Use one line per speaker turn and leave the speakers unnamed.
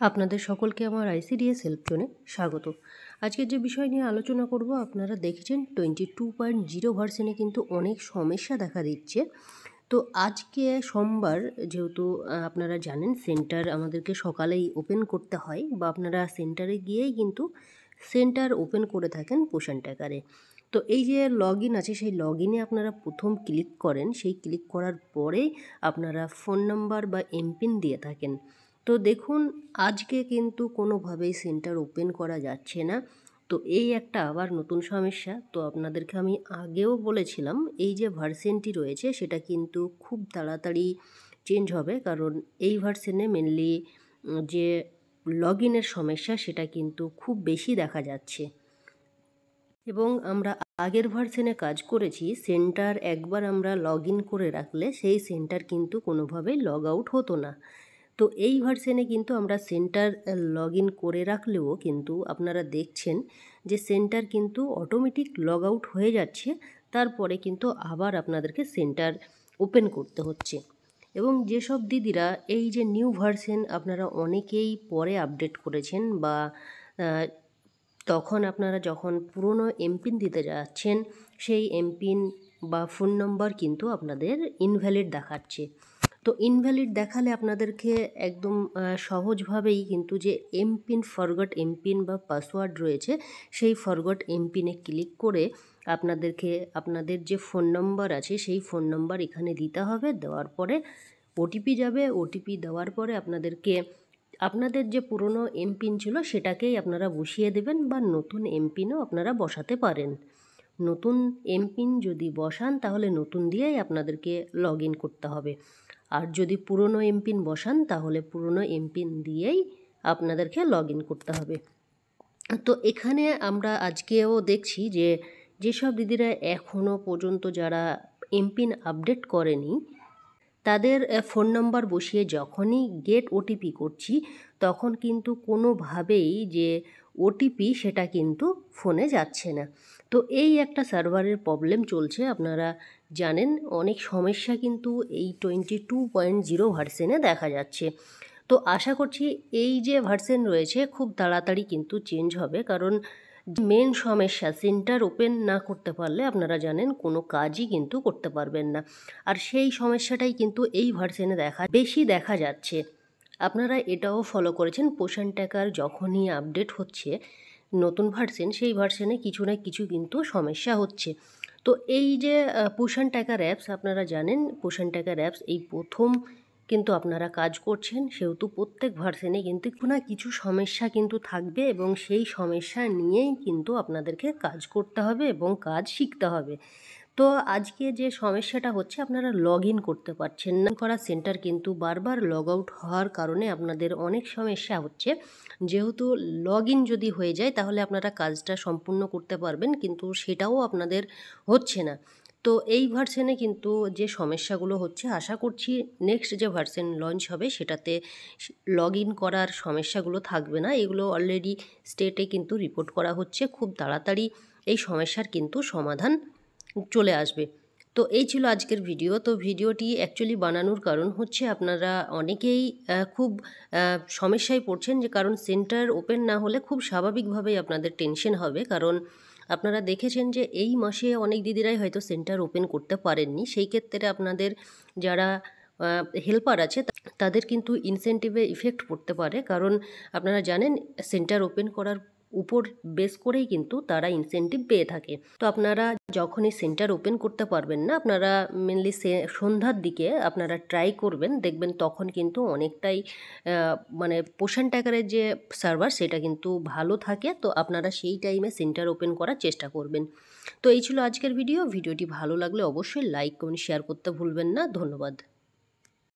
আপনাদের সকলকে আমার আইসিডিএস হেল্প জোনে স্বাগত। আজকের যে বিষয় নিয়ে আলোচনা করব, আপনারা দেখেছেন 22.0 ভার্সনে কিন্তু অনেক সমস্যা দেখা দিচ্ছে। তো আজকে সোমবার, যেহেতু আপনারা জানেন সেন্টার আমাদেরকে সকালেই ওপেন করতে হয়, বা আপনারা সেন্টারে গিয়েই কিন্তু সেন্টার ওপেন করে থাকেন পোষণ ট্র্যাকারে। তো এই যে লগ ইন আছে, সেই লগ ইনে আপনারা প্রথম ক্লিক করেন, সেই ক্লিক করার পরেই আপনারা ফোন নাম্বার বা এমপিন দিয়ে থাকেন। তো দেখুন, আজকে কিন্তু কোনোভাবেই সেন্টার ওপেন করা যাচ্ছে না। তো এই একটা আবার নতুন সমস্যা। তো আপনাদেরকে আমি আগেও বলেছিলাম, এই যে ভার্সনটি রয়েছে সেটা কিন্তু খুব তাড়াতাড়ি চেঞ্জ হবে, কারণ এই ভার্সনে মেনলি যে লগ ইনের সমস্যা সেটা কিন্তু খুব বেশি দেখা যাচ্ছে। এবং আমরা আগের ভার্সনে কাজ করেছি, সেন্টার একবার আমরা লগ ইন করে রাখলে সেই সেন্টার কিন্তু কোনোভাবেই লগ আউট হতো না। তো এই ভার্সনে কিন্তু আমরা সেন্টার লগ ইন করে রাখলেও কিন্তু আপনারা দেখছেন যে সেন্টার কিন্তু অটোমেটিক লগ আউট হয়ে যাচ্ছে, তারপরে কিন্তু আবার আপনাদেরকে সেন্টার ওপেন করতে হচ্ছে। এবং যেসব দিদিরা এই যে নিউ ভার্সন আপনারা অনেকেই পরে আপডেট করেছেন, বা তখন আপনারা যখন পুরনো এমপিন দিতে যাচ্ছেন, সেই এমপিন বা ফোন নম্বর কিন্তু আপনাদের ইনভ্যালিড দেখাচ্ছে। তো ইনভ্যালিড দেখালে আপনাদেরকে একদম সহজভাবেই কিন্তু যে এমপিন, ফরগট এমপিন বা পাসওয়ার্ড রয়েছে, সেই ফরগট এমপিনে ক্লিক করে আপনাদেরকে আপনাদের যে ফোন নম্বর আছে সেই ফোন নম্বর এখানে দিতে হবে। দেওয়ার পরে ওটিপি যাবে, ওটিপি দেওয়ার পরে আপনাদেরকে আপনাদের যে পুরনো এমপিন ছিল সেটাকেই আপনারা বসিয়ে দেবেন, বা নতুন এমপিনও আপনারা বসাতে পারেন। নতুন এমপিন যদি বসান তাহলে নতুন দিয়েই আপনাদেরকে লগ ইন করতে হবে, আর যদি পুরনো এমপিন বসান তাহলে পুরনো এমপিন দিয়েই আপনাদেরকে লগ ইন করতে হবে। তো এখানে আমরা আজকেও দেখছি যে যেসব দিদিরা এখনও পর্যন্ত যারা এমপিন আপডেট করেনি, তাদের ফোন নাম্বার বসিয়ে যখনই গেট ওটিপি করছি, তখন কিন্তু কোনোভাবেই যে ওটিপি সেটা কিন্তু ফোনে যাচ্ছে না। তো এই একটা সার্ভারের প্রবলেম চলছে, আপনারা জানেন অনেক সমস্যা কিন্তু এই 22.0 ভার্সনে দেখা যাচ্ছে। তো আশা করছি এই যে ভার্সন রয়েছে খুব তাড়াতাড়ি কিন্তু চেঞ্জ হবে, কারণ মেন সমস্যা সেন্টার ওপেন না করতে পারলে আপনারা জানেন কোনো কাজই কিন্তু করতে পারবেন না। আর সেই সমস্যাটাই কিন্তু এই ভার্সনে বেশি দেখা যাচ্ছে। আপনারা এটাও ফলো করেছেন, পোষণ ট্র্যাকার যখনই আপডেট হচ্ছে নতুন ভার্সন, সেই ভার্সনে কিছু না কিছু কিন্তু সমস্যা হচ্ছে। তো এই যে পোষণ ট্র্যাকার অ্যাপস, আপনারা জানেন পোষণ ট্র্যাকার অ্যাপস এই প্রথম কিন্তু আপনারা কাজ করছেন, সেহেতু প্রত্যেক ভার্সনে কিন্তু কিছু সমস্যা কিন্তু থাকবে, এবং সেই সমস্যা নিয়েই কিন্তু আপনাদেরকে কাজ করতে হবে এবং কাজ শিখতে হবে। তো আজকে যে সমস্যাটা হচ্ছে, আপনারা লগ ইন করতে পারছেন না, করা সেন্টার কিন্তু বারবার লগ আউট হওয়ার কারণে আপনাদের অনেক সমস্যা হচ্ছে। যেহেতু লগ ইন যদি হয়ে যায় তাহলে আপনারা কাজটা সম্পূর্ণ করতে পারবেন, কিন্তু সেটাও আপনাদের হচ্ছে না। তো এই ভার্সনে কিন্তু যে সমস্যাগুলো হচ্ছে, আশা করছি নেক্সট যে ভার্সন লঞ্চ হবে সেটাতে লগ ইন করার সমস্যাগুলো থাকবে না। এগুলো অলরেডি স্টেটে কিন্তু রিপোর্ট করা হচ্ছে, খুব তাড়াতাড়ি এই সমস্যার কিন্তু সমাধান চলে আসবে। তো এই ছিল আজকের ভিডিও। তো ভিডিওটি অ্যাকচুয়ালি বানানোর কারণ হচ্ছে, আপনারা অনেকেই খুব সমস্যায় পড়ছেন, যে কারণ সেন্টার ওপেন না হলে খুব স্বাভাবিকভাবেই আপনাদের টেনশন হবে, কারণ আপনারা দেখেছেন যে এই মাসে অনেক দিদিরাই হয়তো সেন্টার ওপেন করতে পারেননি। সেই ক্ষেত্রে আপনাদের যারা হেল্পার আছে তাদের কিন্তু ইনসেন্টিভে ইফেক্ট পড়তে পারে, কারণ আপনারা জানেন সেন্টার ওপেন করার উপর বেস করেই কিন্তু তারা ইনসেন্টিভ পেয়ে থাকে। তো আপনারা যখনই সেন্টার ওপেন করতে পারবেন না, আপনারা মেনলি সন্ধ্যার দিকে আপনারা ট্রাই করবেন, দেখবেন তখন কিন্তু অনেকটাই মানে পোষণ ট্র্যাকারের যে সার্ভার সেটা কিন্তু ভালো থাকে। তো আপনারা সেই টাইমে সেন্টার ওপেন করার চেষ্টা করবেন। তো এই ছিল আজকের ভিডিওটি ভালো লাগলে অবশ্যই লাইক কমেন্ট শেয়ার করতে ভুলবেন না। ধন্যবাদ।